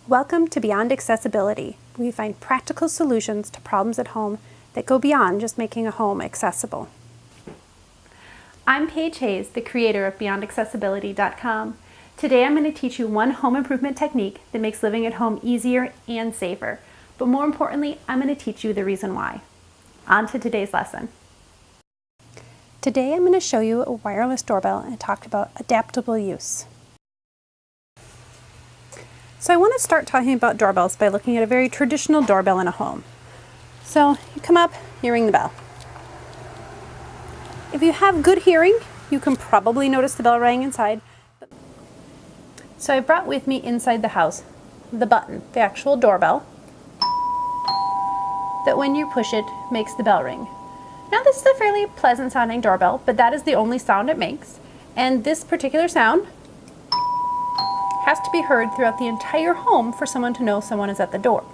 Welcome to Beyond Accessibility. We find practical solutions to problems at home that go beyond just making a home accessible. I'm Paige Hayes, the creator of BeyondAccessibility.com. Today I'm going to teach you one home improvement technique that makes living at home easier and safer. But more importantly, I'm going to teach you the reason why. On to today's lesson. Today I'm going to show you a wireless doorbell and talk about adaptable use. So I want to start talking about doorbells by looking at a very traditional doorbell in a home. So you come up, you ring the bell. If you have good hearing, you can probably notice the bell ring inside. So I brought with me inside the house the button, the actual doorbell, that when you push it makes the bell ring. Now this is a fairly pleasant sounding doorbell, but that is the only sound it makes. And this particular sound has to be heard throughout the entire home for someone to know someone is at the door.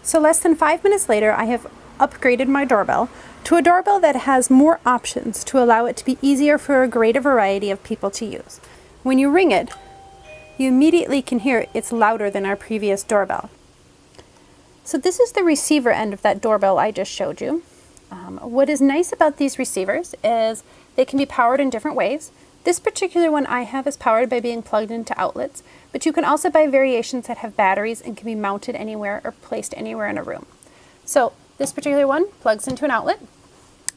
So less than 5 minutes later, I have upgraded my doorbell to a doorbell that has more options to allow it to be easier for a greater variety of people to use. When you ring it, you immediately can hear it's louder than our previous doorbell. So this is the receiver end of that doorbell I just showed you. What is nice about these receivers is they can be powered in different ways. This particular one I have is powered by being plugged into outlets, but you can also buy variations that have batteries and can be mounted anywhere or placed anywhere in a room. So this particular one plugs into an outlet,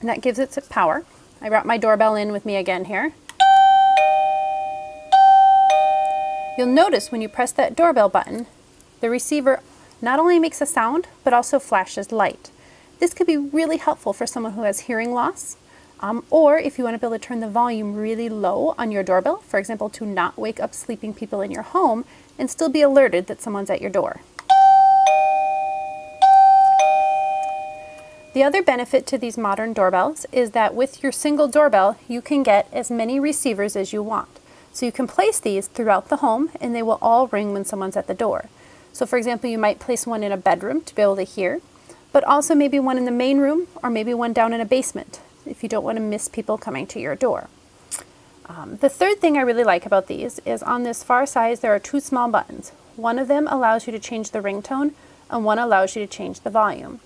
and that gives it power. I brought my doorbell in with me again here. You'll notice when you press that doorbell button, the receiver not only makes a sound, but also flashes light. This could be really helpful for someone who has hearing loss, or if you want to be able to turn the volume really low on your doorbell, for example, to not wake up sleeping people in your home and still be alerted that someone's at your door. The other benefit to these modern doorbells is that with your single doorbell, you can get as many receivers as you want. So you can place these throughout the home and they will all ring when someone's at the door. So for example, you might place one in a bedroom to be able to hear, but also maybe one in the main room or maybe one down in a basement if you don't want to miss people coming to your door. The third thing I really like about these is on this far side there are two small buttons. One of them allows you to change the ringtone and one allows you to change the volume.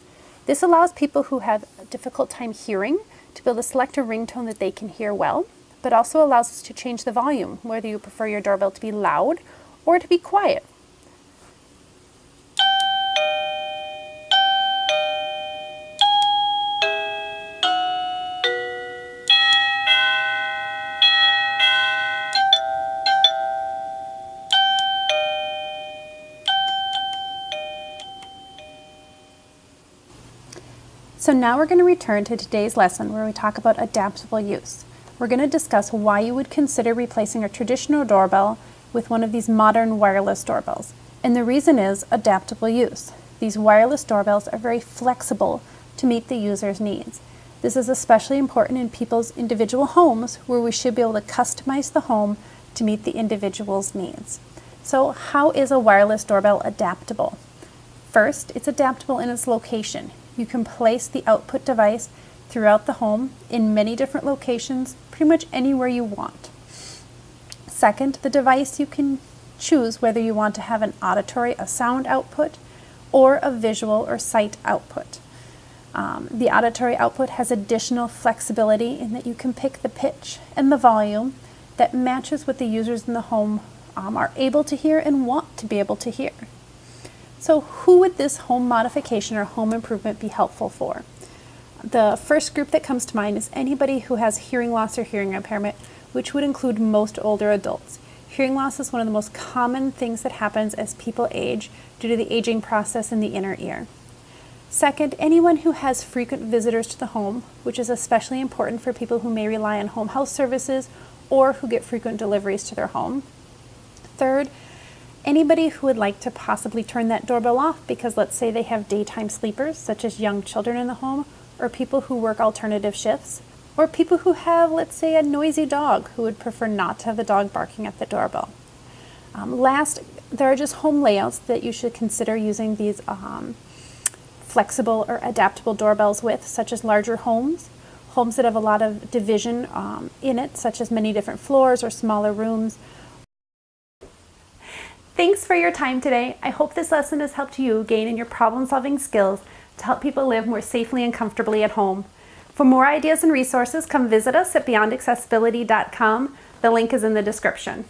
This allows people who have a difficult time hearing to be able to select a ringtone that they can hear well, but also allows us to change the volume, whether you prefer your doorbell to be loud or to be quiet. So now we're going to return to today's lesson where we talk about adaptable use. We're going to discuss why you would consider replacing a traditional doorbell with one of these modern wireless doorbells. And the reason is adaptable use. These wireless doorbells are very flexible to meet the user's needs. This is especially important in people's individual homes where we should be able to customize the home to meet the individual's needs. So how is a wireless doorbell adaptable? First, it's adaptable in its location. You can place the output device throughout the home in many different locations, pretty much anywhere you want. Second, the device you can choose whether you want to have an auditory, a sound output, or a visual or sight output. The auditory output has additional flexibility in that you can pick the pitch and the volume that matches what the users in the home are able to hear and want to be able to hear. So who would this home modification or home improvement be helpful for? The first group that comes to mind is anybody who has hearing loss or hearing impairment, which would include most older adults. Hearing loss is one of the most common things that happens as people age due to the aging process in the inner ear. Second, anyone who has frequent visitors to the home, which is especially important for people who may rely on home health services or who get frequent deliveries to their home. Third, anybody who would like to possibly turn that doorbell off because let's say they have daytime sleepers, such as young children in the home, or people who work alternative shifts, or people who have, let's say, a noisy dog who would prefer not to have the dog barking at the doorbell. Last, there are just home layouts that you should consider using these flexible or adaptable doorbells with, such as larger homes that have a lot of division in it, such as many different floors or smaller rooms. Thanks for your time today. I hope this lesson has helped you gain in your problem-solving skills to help people live more safely and comfortably at home. For more ideas and resources, come visit us at beyondaccessibility.com. The link is in the description.